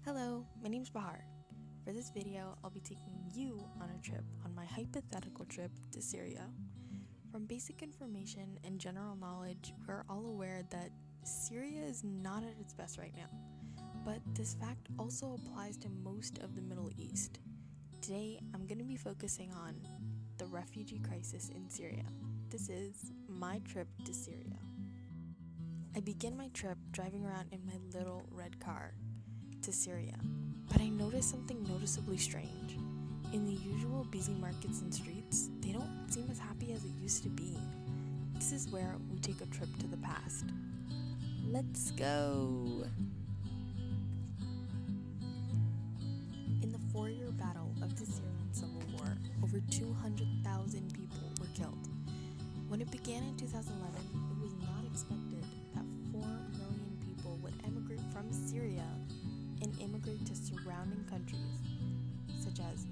Hello, my name's Bahar. For this video, I'll be taking you on a trip on my hypothetical trip to Syria. From basic information and general knowledge, we're all aware that Syria is not at its best right now. But this fact also applies to most of the Middle East. Today, I'm going to be focusing on the refugee crisis in Syria. This is my trip to Syria. I begin my trip driving around in my little red car to Syria, but I noticed something noticeably strange. In the usual busy markets and streets, they don't seem as happy as it used to be. This is where we take a trip to the past. Let's go! In the 4-year battle of the Syrian Civil War, over 200,000 people were killed. When it began in 2011, it was not expected that 4 million people would emigrate from Syria and immigrate to surrounding countries such as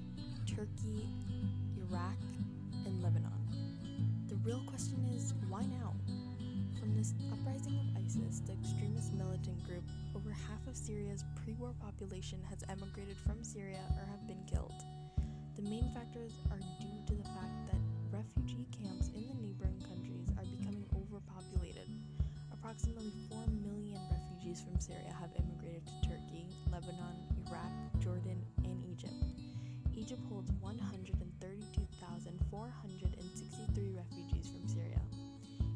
Turkey, Iraq, and Lebanon. The real question is, why now? From this uprising of ISIS, the extremist militant group, over half of Syria's pre-war population has emigrated from Syria or have been killed. The main factors are due to the fact that refugee camps in the neighboring countries are becoming overpopulated. Approximately 4 million refugees from Syria have immigrated to Turkey, Lebanon, Iraq, Jordan, and Egypt. Egypt holds 132,463 refugees from Syria.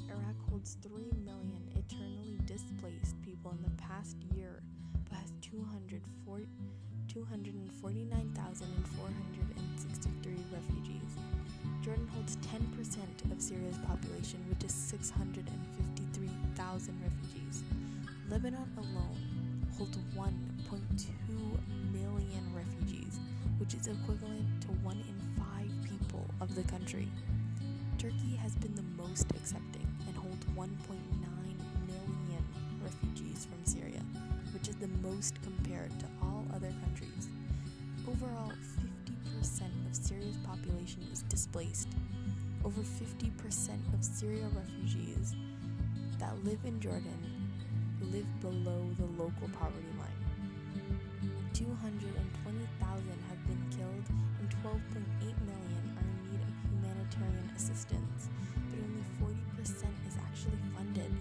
Iraq holds 3 million eternally displaced people in the past year, but has 249,463 refugees. Jordan holds 10% of Syria's population, which is 653,000 refugees. Lebanon alone holds 1.2 million refugees, which is equivalent to 1 in 5 people of the country. Turkey has been the most accepting and holds 1.9 million refugees from Syria, which is the most compared to all other countries. Overall, 50% of Syria's population is displaced. Over 50% of Syria refugees that live in Jordan live below the local poverty line. 220,000 have been killed and 12.8 million are in need of humanitarian assistance, but only 40% is actually funded.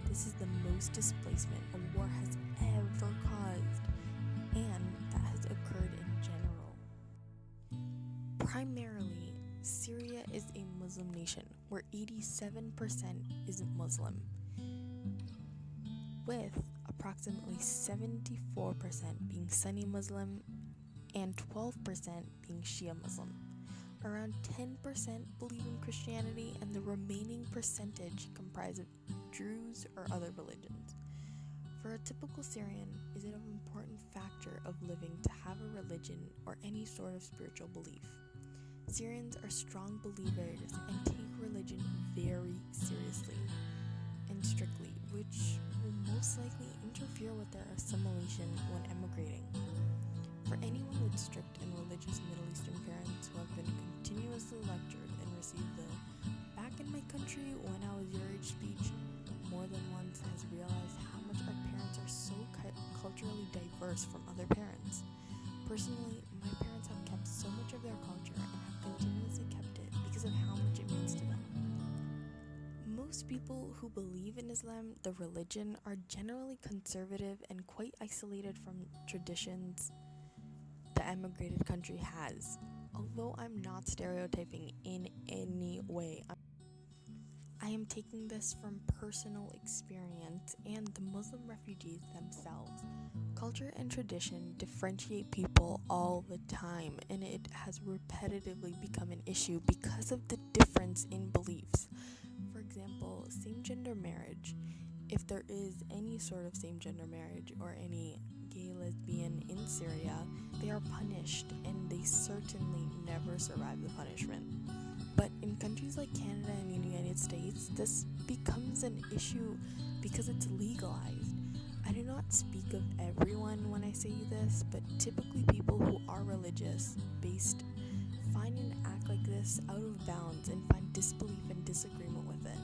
This is the most displacement a war has ever caused, and that has occurred in general. Primarily, Syria is a Muslim nation where 87% is Muslim, with approximately 74% being Sunni Muslim and 12% being Shia Muslim. Around 10% believe in Christianity, and the remaining percentage comprise of Druze or other religions. For a typical Syrian, is it an important factor of living to have a religion or any sort of spiritual belief? Syrians are strong believers and take religion very seriously and strictly, which will most likely interfere with their assimilation when emigrating. For anyone with strict and religious Middle Eastern parents who have been continuously lectured and received the "back in my country when I was your age" speech more than once, has realized how much our parents are so culturally diverse from other parents. Personally, my parents have kept so much of their culture and have continuously kept it because of how much it means to them. Most people who believe in Islam, the religion, are generally conservative and quite isolated from traditions the emigrated country has. Although I'm not stereotyping in any way, I am taking this from personal experience and the Muslim refugees themselves. Culture and tradition differentiate people all the time, and it has repetitively become an issue because of the difference in beliefs. For example, same-gender marriage. If there is any sort of same-gender marriage or any gay, lesbian in Syria, they are punished, and they certainly never survive the punishment. But in countries like Canada and the United States, this becomes an issue because it's legalized. I do not speak of everyone when I say this, but typically people who are religious-based find and act like this out of bounds and find disbelief and disagreement with it.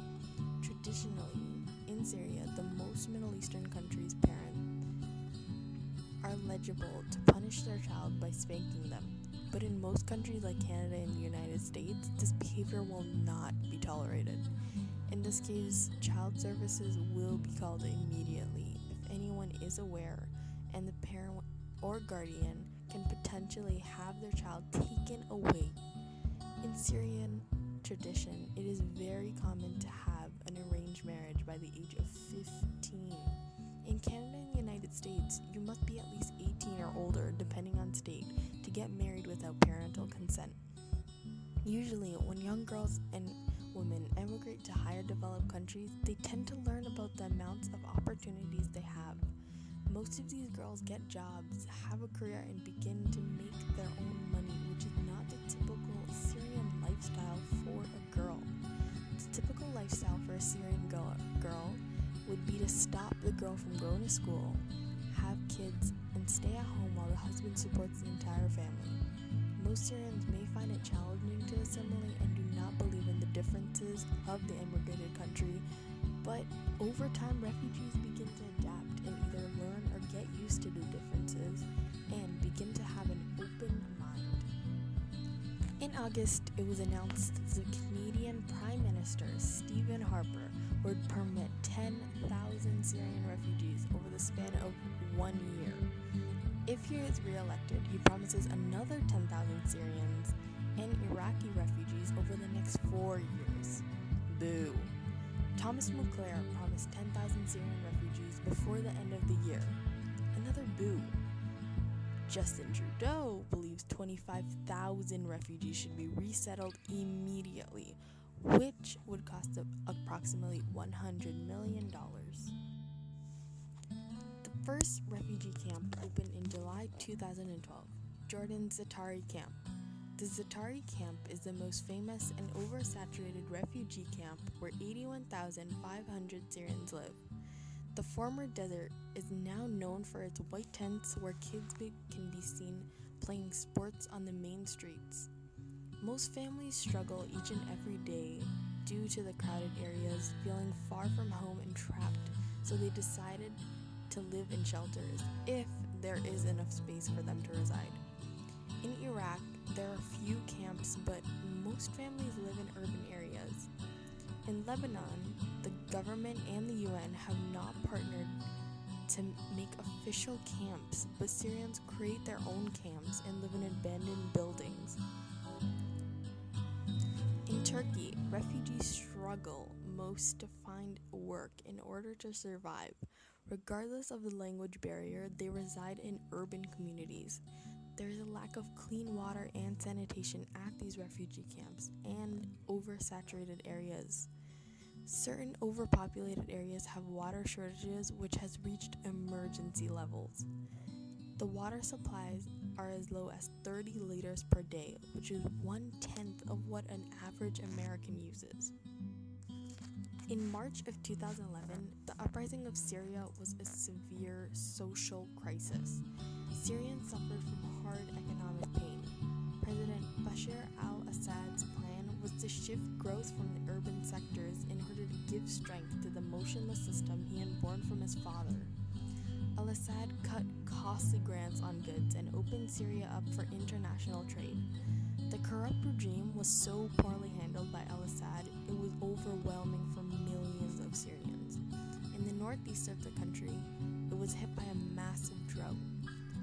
Traditionally, in Syria, the most Middle Eastern countries' parents are are legible to punish their child by spanking them. But in most countries like Canada and the United States, this behavior will not be tolerated. In this case, child services will be called immediately if anyone is aware and the parent or guardian can potentially have their child taken away. In Syrian tradition, it is very common to have an arranged marriage by the age of 15. In Canada and the United States, you must be at least 18 or older, depending on state, to get married without parental consent. Usually, when young girls and women emigrate to higher developed countries, they tend to learn about the amounts of opportunities they have. Most of these girls get jobs, have a career, and begin to make their own money, which is not the typical Syrian lifestyle for a girl. The typical lifestyle for a Syrian girl would be to stop the girl from going to school, have kids, and stay at home while the husband supports the entire family. Most Syrians may find it challenging to assimilate and do not believe in the differences of the immigrated country, but over time refugees begin to adapt and either learn or get used to the differences and begin to have an open mind. In August, it was announced that the Canadian Prime Minister, Stephen Harper, would permit 10,000 Syrian refugees over the span of 1 year. If he is re-elected, he promises another 10,000 Syrians and Iraqi refugees over the next 4 years. Boo. Thomas Mulcair promised 10,000 Syrian refugees before the end of the year. Another boo. Justin Trudeau believes 25,000 refugees should be resettled immediately, which would cost approximately $100 million. The first refugee camp opened in July 2012, Jordan's Zaatari Camp. The Zaatari Camp is the most famous and oversaturated refugee camp where 81,500 Syrians live. The former desert is now known for its white tents where kids can be seen playing sports on the main streets. Most families struggle each and every day due to the crowded areas, feeling far from home and trapped, so they decided to live in shelters if there is enough space for them to reside. In Iraq, there are few camps, but most families live in urban areas. In Lebanon, the government and the UN have not partnered to make official camps, but Syrians create their own camps and live in abandoned buildings. In Turkey, refugees struggle most to find work in order to survive. Regardless of the language barrier, they reside in urban communities. There is a lack of clean water and sanitation at these refugee camps and oversaturated areas. Certain overpopulated areas have water shortages which has reached emergency levels. The water supplies are as low as 30 liters per day, which is 1/10 of what an average American uses. In March of 2011, the uprising of Syria was a severe social crisis. Syrians suffered from hard economic pain. President Bashar al-Assad's plan was to shift growth from the urban sectors in order to give strength to the motionless system he had borne from his father. Al-Assad cut costly grants on goods and opened Syria up for international trade. The corrupt regime was so poorly handled by al-Assad, it was overwhelming for millions of Syrians. In the northeast of the country, it was hit by a massive drought.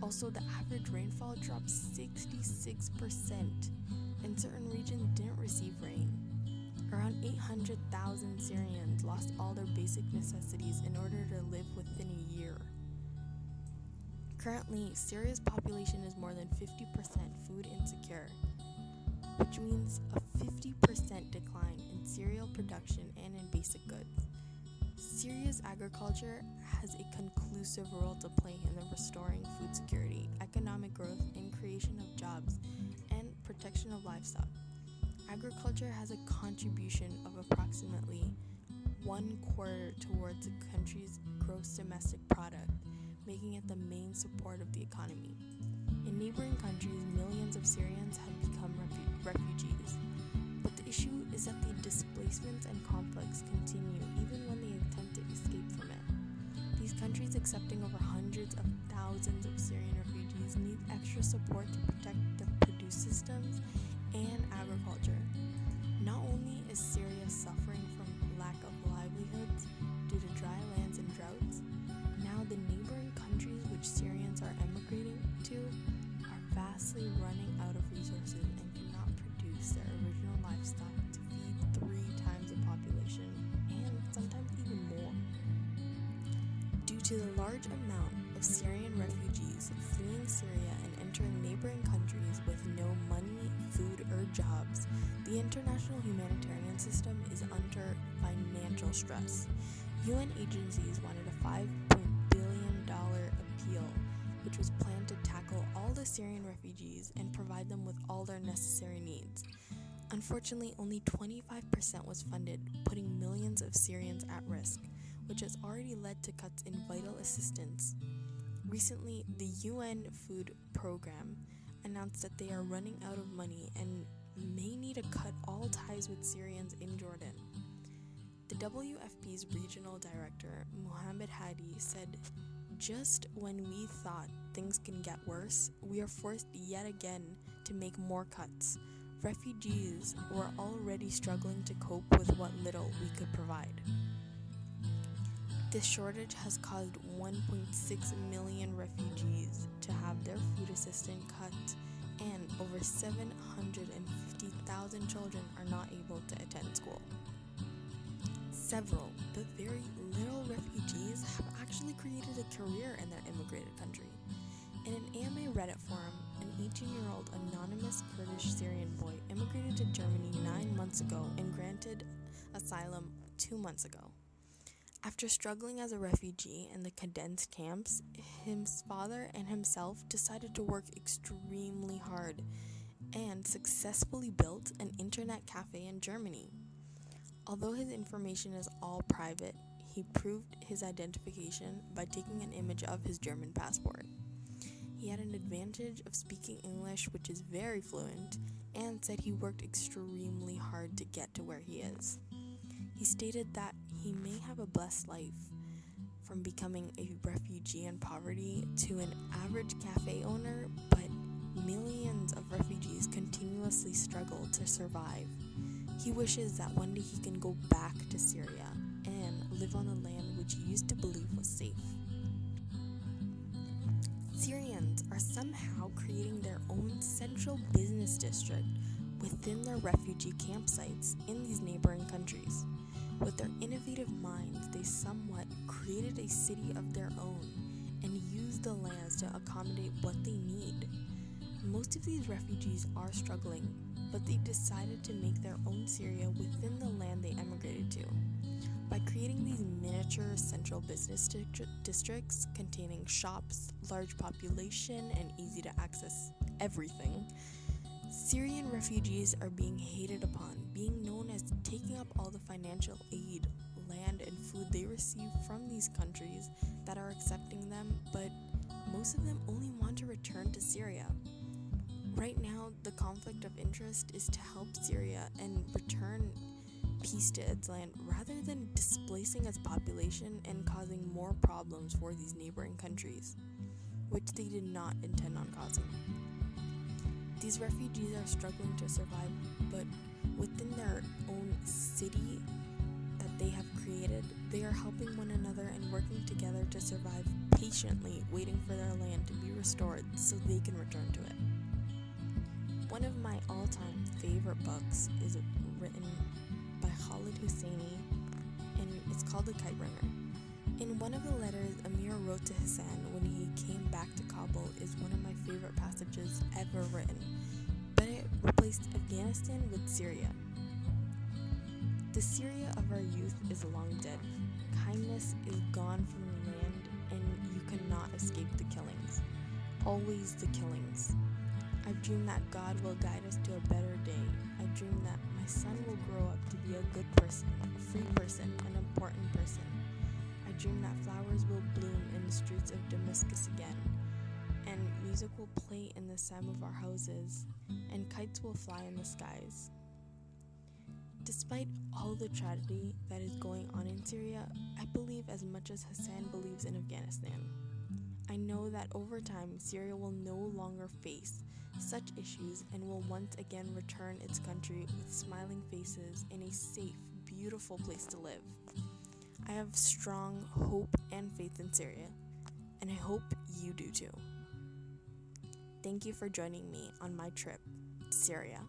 Also, the average rainfall dropped 66%, and certain regions didn't receive rain. Around 800,000 Syrians lost all their basic necessities in order to live within a year. Currently, Syria's population is more than 50% food insecure, which means a 50% decline in cereal production and in basic goods. Syria's agriculture has a conclusive role to play in the restoring food security, economic growth, and creation of jobs, and protection of livestock. Agriculture has a contribution of approximately 1/4 towards the country's gross domestic product, making it the main support of the economy. In neighboring countries, millions of Syrians have become refugees. But the issue is that the displacements and conflicts continue even when they attempt to escape from it. These countries accepting over hundreds of thousands of Syrian support to protect their produce systems and agriculture. Not only is Syria suffering from lack of livelihoods due to dry lands and droughts, now the neighboring countries which Syrians are emigrating to are vastly running out of resources and cannot produce their original livestock to feed 3 times the population, and sometimes even more. Due to the large amount of Syrian refugees fleeing Syria and entering neighboring countries with no money, food, or jobs, the international humanitarian system is under financial stress. UN agencies wanted a $5 billion appeal, which was planned to tackle all the Syrian refugees and provide them with all their necessary needs. Unfortunately, only 25% was funded, putting millions of Syrians at risk, which has already led to cuts in vital assistance. Recently, the UN Food Program announced that they are running out of money and may need to cut all ties with Syrians in Jordan. The WFP's regional director, Mohammed Hadi, said, "Just when we thought things can get worse, we are forced yet again to make more cuts. Refugees were already struggling to cope with what little we could provide." This shortage has caused 1.6 million refugees to have their food assistance cut, and over 750,000 children are not able to attend school. Several, but very little refugees have actually created a career in their immigrated country. In an AMA Reddit forum, an 18-year-old anonymous Kurdish Syrian boy immigrated to Germany 9 months ago and granted asylum 2 months ago. After struggling as a refugee in the condensed camps, his father and himself decided to work extremely hard and successfully built an internet cafe in Germany. Although his information is all private, he proved his identification by taking an image of his German passport. He had an advantage of speaking English, which is very fluent, and said he worked extremely hard to get to where he is. He stated that he may have a blessed life, from becoming a refugee in poverty to an average cafe owner, but millions of refugees continuously struggle to survive. He wishes that one day he can go back to Syria and live on the land which he used to believe was safe. Syrians are somehow creating their own central business district within their refugee campsites in these neighboring countries. With their innovative minds, they somewhat created a city of their own and used the lands to accommodate what they need. Most of these refugees are struggling, but they decided to make their own Syria within the land they emigrated to. By creating these miniature central business districts containing shops, large population, and easy to access everything, Syrian refugees are being hated upon, being known as taking up all the financial aid, land, and food they receive from these countries that are accepting them, but most of them only want to return to Syria. Right now, the conflict of interest is to help Syria and return peace to its land rather than displacing its population and causing more problems for these neighboring countries, which they did not intend on causing. These refugees are struggling to survive, but within their own city that they have created, they are helping one another and working together to survive patiently, waiting for their land to be restored so they can return to it. One of my all-time favorite books is written by Khalid Hosseini, and it's called The Kite Bringer. In one of the letters Amir wrote to Hassan when he came back to Kabul is one of my favorite passages ever written, but it replaced Afghanistan with Syria. The Syria of our youth is long dead. Kindness is gone from the land, and you cannot escape the killings. Always the killings. I dream that God will guide us to a better day. I dream that my son will grow up to be a good person, a free person, an important person. I dream that flowers will bloom in the streets of Damascus again, and music will play in the stem of our houses, and kites will fly in the skies. Despite all the tragedy that is going on in Syria, I believe as much as Hassan believes in Afghanistan. I know that over time, Syria will no longer face such issues and will once again return its country with smiling faces in a safe, beautiful place to live. I have strong hope and faith in Syria, and I hope you do too. Thank you for joining me on my trip to Syria.